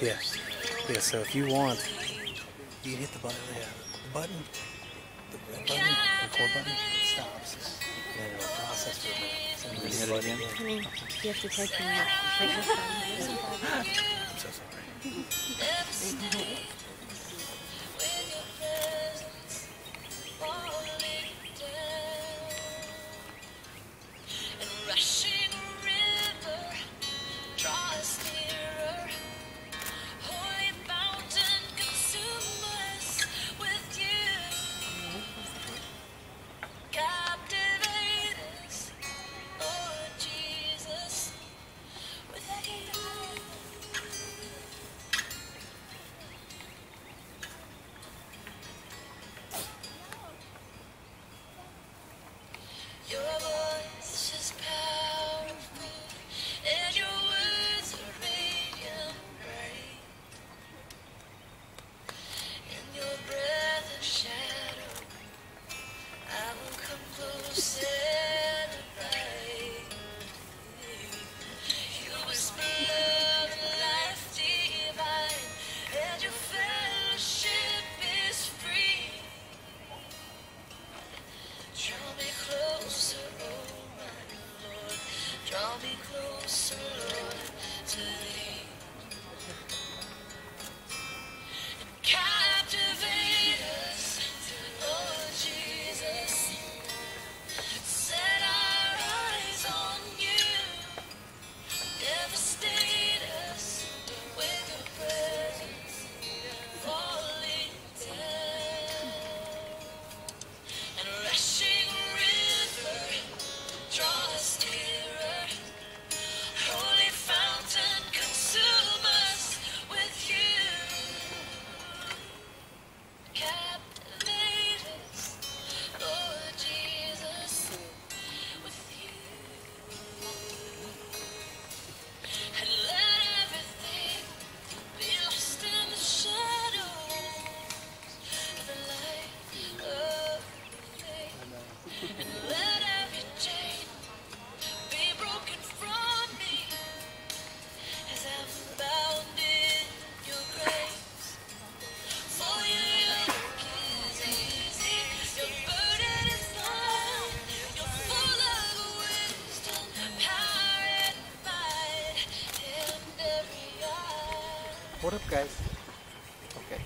Yeah. Yeah, so if you want, you can hit the button, the red button, the record button, it stops. And then it'll process for a minute. So you can hit it again. Honey, you have to take your I'm so sorry. What up, guys? Okay.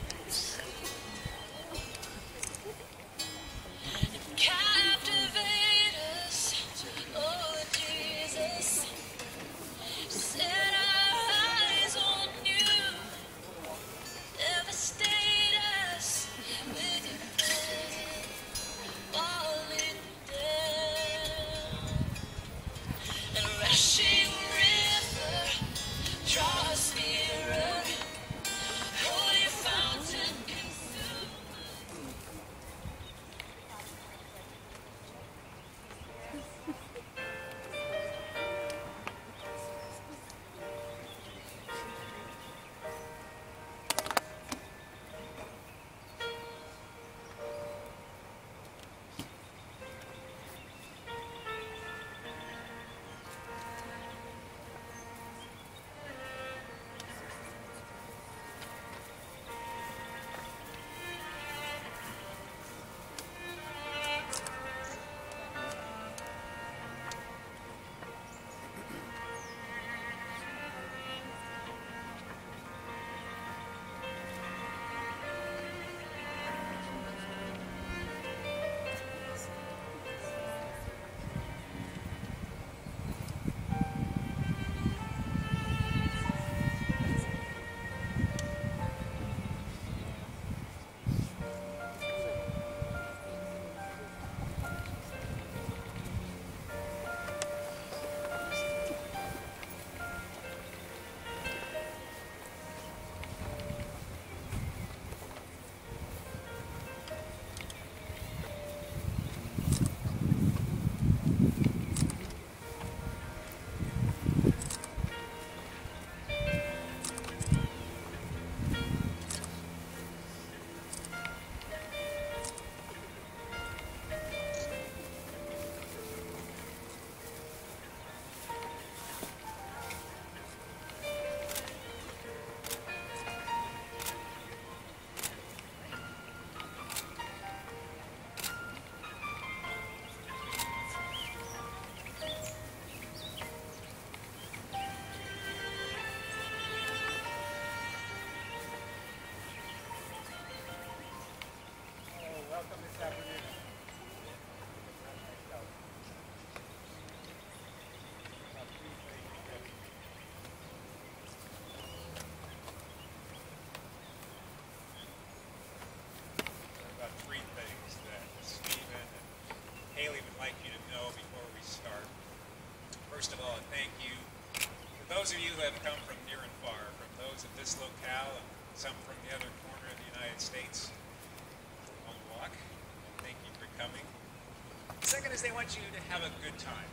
First of all, thank you for those of you who have come from near and far, from those at this locale and some from the other corner of the United States. Long walk. Thank you for coming. Second is they want you to have a good time.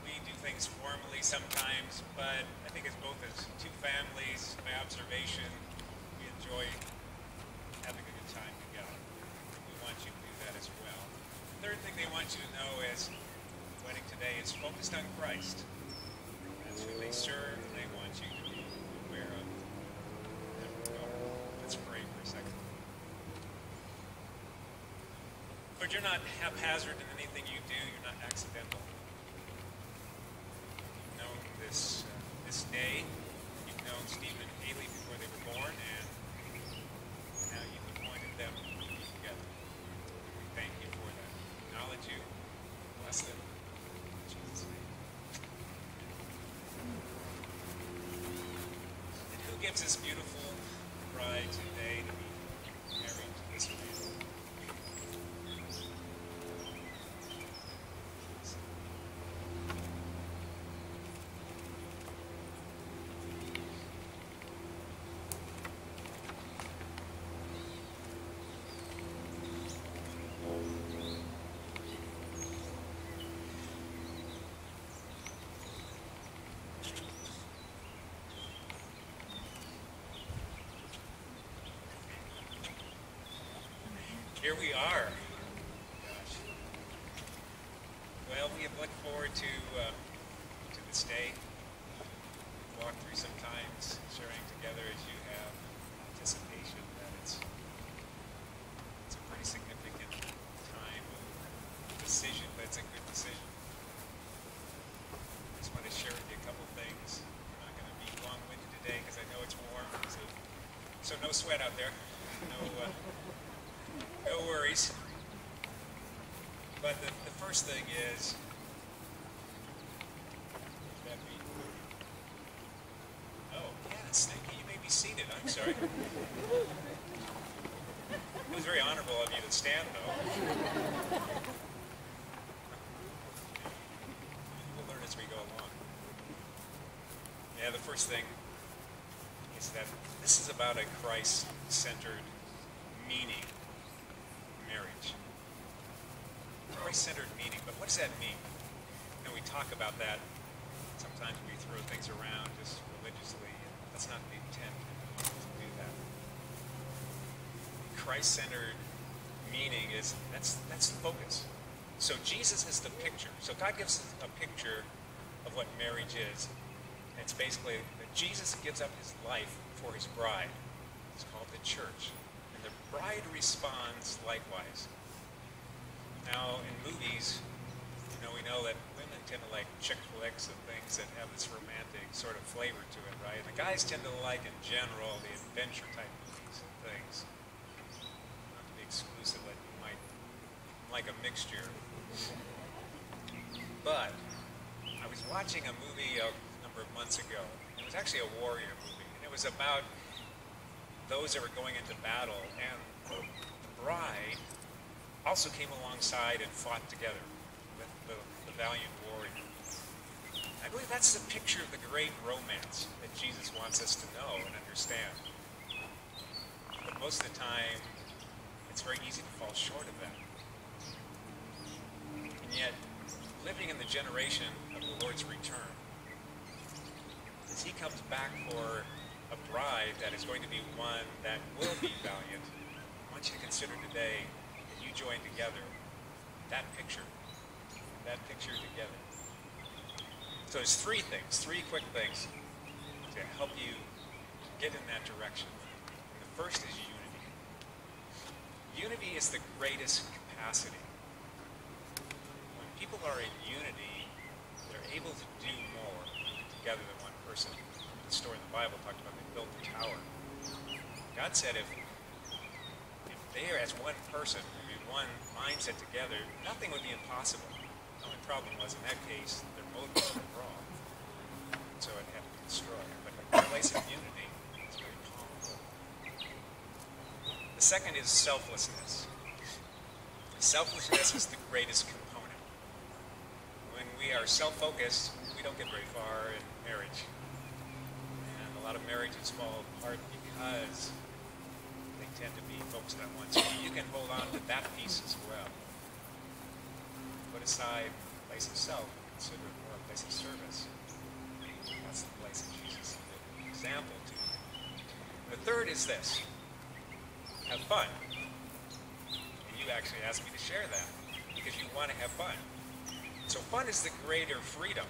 We do things formally sometimes, but I think as both as two families, my observation, we enjoy having a good time together. We want you to do that as well. The third thing they want you to know is the wedding today is focused on Christ. That's who they serve, and they want you to be aware of. Let's pray for a second. But you're not haphazard in anything you do. You're not accidental. You've known this day. You've known Stephen and Hayley before they were born, and now you've appointed them to be together. We thank you for that. Acknowledge you. Bless them. In Jesus' name. And who gives this beautiful bride today to be married to this man? Here we are. Gosh. Well, we have looked forward to this day. We've walked through some times sharing together as you have, anticipation that it's a pretty significant time of decision, but it's a good decision. I just want to share with you a couple things. We're not going to be long-winded today because I know it's warm, so no sweat out there. No worries. But the first thing is that we... Oh, yes, thank you. You may be seated. I'm sorry. It was very honorable of you to stand, though. We'll learn as we go along. Yeah, the first thing is that this is about a Christ-centered meaning. Marriage. Christ-centered meaning, but what does that mean? You know, we talk about that. Sometimes we throw things around just religiously. That's not the intent to do that. Christ-centered meaning is that's the focus. So Jesus is the picture. So God gives us a picture of what marriage is. It's basically that Jesus gives up his life for his bride. It's called the church. The bride responds likewise. Now, in movies, we know that women tend to like chick flicks and things that have this romantic sort of flavor to it, right? And the guys tend to like, in general, the adventure type movies and things. Not to be exclusive, like you might like a mixture. But I was watching a movie a number of months ago. It was actually a warrior movie, and it was about those that were going into battle, and the bride also came alongside and fought together with the valiant warrior. I believe that's the picture of the great romance that Jesus wants us to know and understand. But most of the time, it's very easy to fall short of that. And yet, living in the generation of the Lord's return, as he comes back for a bride that is going to be one that will be valiant, I want you to consider today that you join together that picture together. So there's three quick things to help you get in that direction. And the first is unity. Unity is the greatest capacity. When people are in unity, they're able to do more together than one person. The story in the Bible talked about they built the tower. God said if they are as one person, one mindset together, nothing would be impossible. The only problem was, in that case, their motives were wrong. So it had to be destroyed. But in place of unity, it's very powerful. The second is selflessness. Selflessness is the greatest component. When we we are self-focused, we don't get very far in marriage. And a lot of marriages fall apart because they tend to be focused on one. So you can hold on to that piece as well. Put aside the place of self and consider it more a place of service. That's the place that Jesus is an example to you. The third is this. Have fun. And you actually asked me to share that because you want to have fun. So fun is the greater freedom.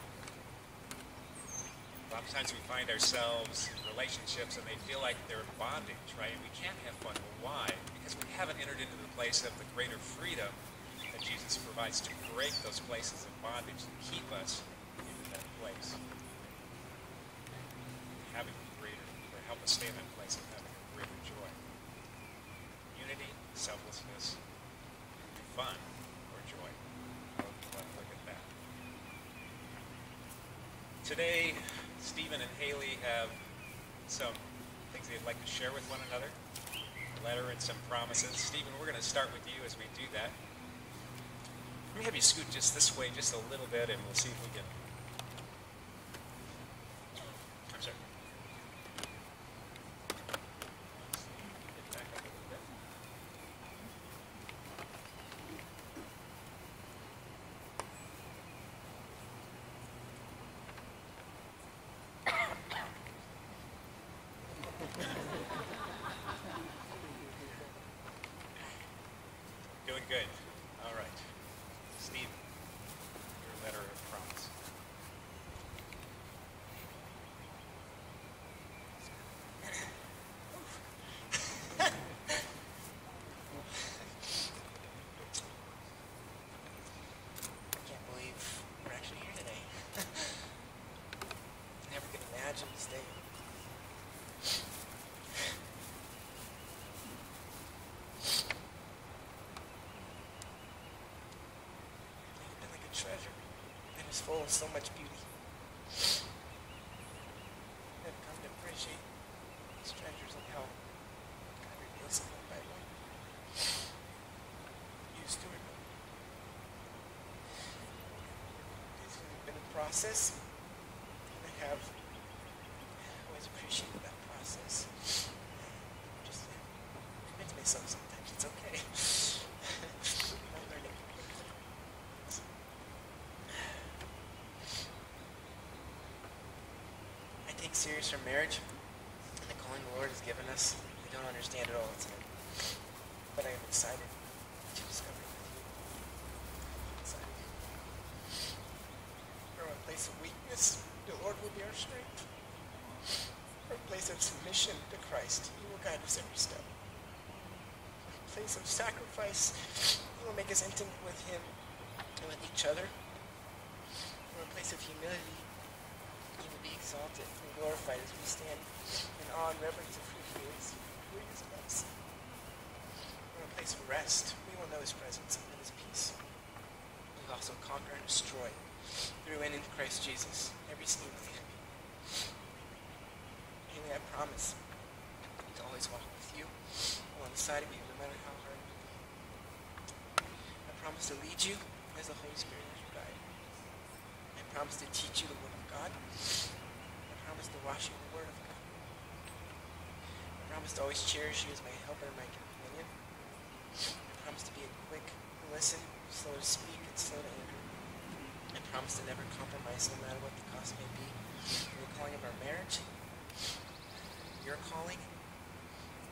A lot of times we find ourselves in relationships and they feel like they're in bondage, right? And we can't have fun. Why? Because we haven't entered into the place of the greater freedom that Jesus provides to break those places of bondage and keep us into that place. Having greater, or help us stay in that place of having a greater joy. Unity, selflessness, and fun, or joy. How would you want to look at that? Today, Stephen and Hayley have some things they'd like to share with one another. A letter and some promises. Stephen, we're going to start with you as we do that. Let me have you scoot just this way just a little bit and we'll see if we can... I'm sorry. Get back up a little bit. Doing good. All right. Steve, your letter of promise. I can't believe we're actually here today. Never could imagine this day. You've been like a treasure that is full of so much beauty. I've come to appreciate these treasures and how God reveals them one by one. You steward them. It's been a process, and I have always appreciated that process. Just commit to myself sometimes. It's okay. I'm learning. I take serious our marriage and the calling the Lord has given us. I don't understand it all the time, but I am excited to discover it with you. I'm excited. From a place of weakness, the Lord will be our strength. From a place of submission to Christ, He will guide us every step. From a place of sacrifice, He will make us intimate with Him and with each other. From a place of humility, He will be exalted and glorified as we stand in awe and reverence of who He is in us. From a place of rest, we will know His presence and His peace. We will also conquer and destroy through and in Christ Jesus every scheme of the enemy. Haley, I promise to always walk with you alongside of you no matter how hard it may be. I promise to lead you as the Holy Spirit is your guide. I promise to teach you the Word of God. I promise to wash you in the Word of God. I promise to always cherish you as my helper and my companion. I promise to be quick to listen, slow to speak, and slow to anger. I promise to never compromise no matter what the cost may be in the calling of our marriage, your calling,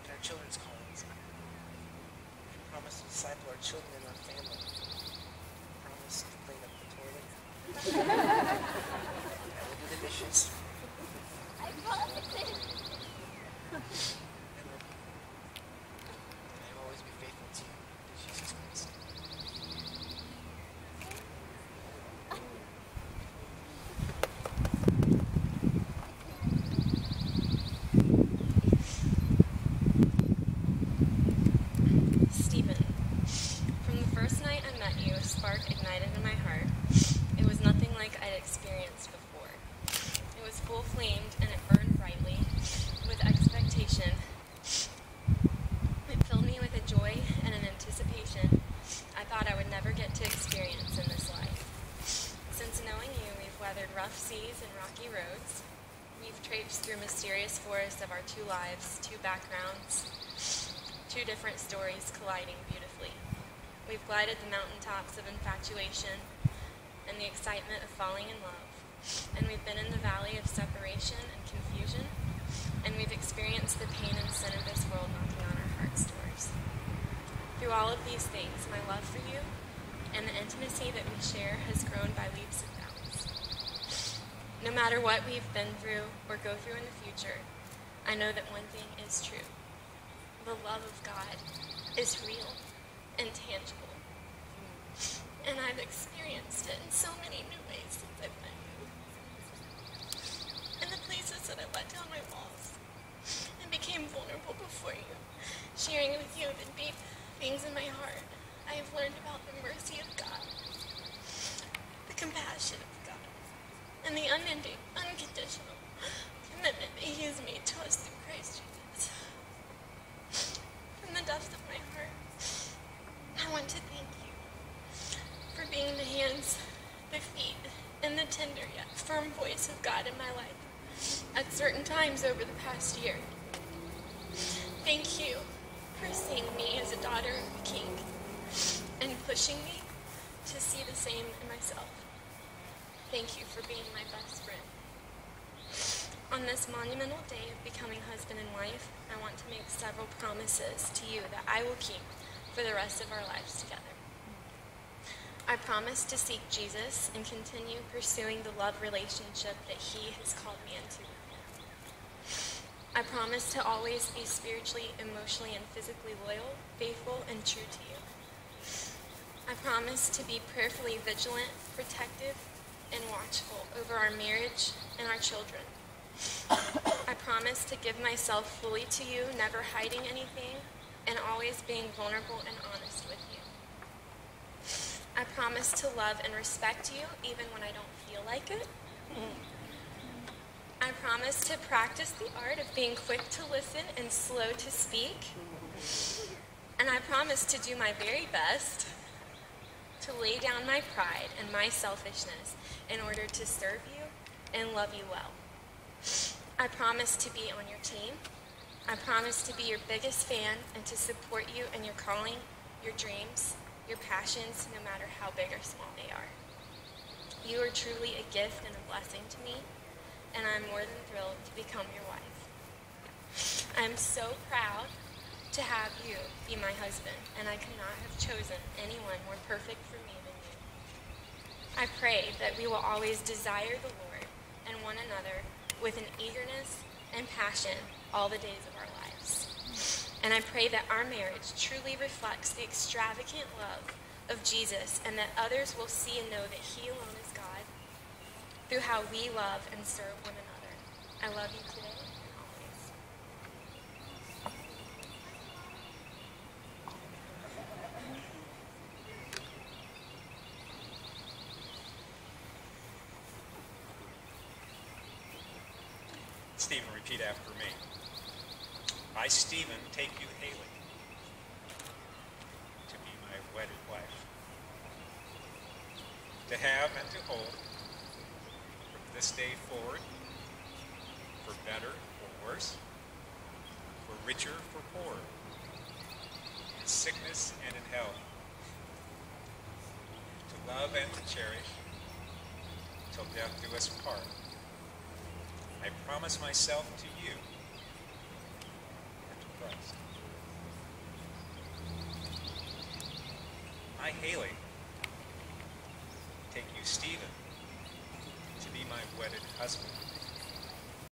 and our children's callings. I promise to disciple our children and our family. I promise to clean up the toilet. I will do the dishes. I promise. And I will always be faithful to you, in Jesus Christ. Stephen, from the first night I met you, a spark ignited in my heart. It was nothing like I'd experienced before. It was full-flamed and it burned brightly with expectation. It filled me with a joy and an anticipation I thought I would never get to experience in this life. Since knowing traipsed through mysterious forests of our two lives, two backgrounds, two different stories colliding beautifully. We've glided the mountaintops of infatuation and the excitement of falling in love, and we've been in the valley of separation and confusion, and we've experienced the pain and sin of this world knocking on our heart's doors. Through all of these things, my love for you and the intimacy that we share has grown by leaps and bounds. No matter what we've been through or go through in the future, I know that one thing is true. The love of God is real and tangible. And I've experienced it in so many new ways since I've met you. In the places that I let down my walls and became vulnerable before you, sharing with you the deep things in my heart, I have learned about the mercy of God, the compassion of God, and the unending, unconditional commitment that He has made to us through Christ Jesus. From the depths of my heart, I want to thank you for being the hands, the feet, and the tender yet firm voice of God in my life at certain times over the past year. Thank you for seeing me as a daughter of the King and pushing me to see the same in myself. Thank you for being my best friend. On this monumental day of becoming husband and wife, I want to make several promises to you that I will keep for the rest of our lives together. I promise to seek Jesus and continue pursuing the love relationship that He has called me into. I promise to always be spiritually, emotionally, and physically loyal, faithful, and true to you. I promise to be prayerfully vigilant, protective, and watchful over our marriage and our children. I promise to give myself fully to you, never hiding anything, and always being vulnerable and honest with you. I promise to love and respect you even when I don't feel like it. I promise to practice the art of being quick to listen and slow to speak. And I promise to do my very best to lay down my pride and my selfishness in order to serve you and love you well. I promise to be on your team. I promise to be your biggest fan and to support you in your calling, your dreams, your passions, no matter how big or small they are. You are truly a gift and a blessing to me, and I'm more than thrilled to become your wife. I'm so proud to have you be my husband, and I could not have chosen anyone more perfect for me than you. I pray that we will always desire the Lord and one another with an eagerness and passion all the days of our lives. And I pray that our marriage truly reflects the extravagant love of Jesus and that others will see and know that He alone is God through how we love and serve one another. I love you today and always. Stephen, repeat after me. I, Stephen, take you, Hayley, to be my wedded wife, to have and to hold from this day forward, for better or worse, for richer for poorer, in sickness and in health, to love and to cherish, till death do us part. I promise myself to you and to Christ. I, Hayley, take you, Stephen, to be my wedded husband.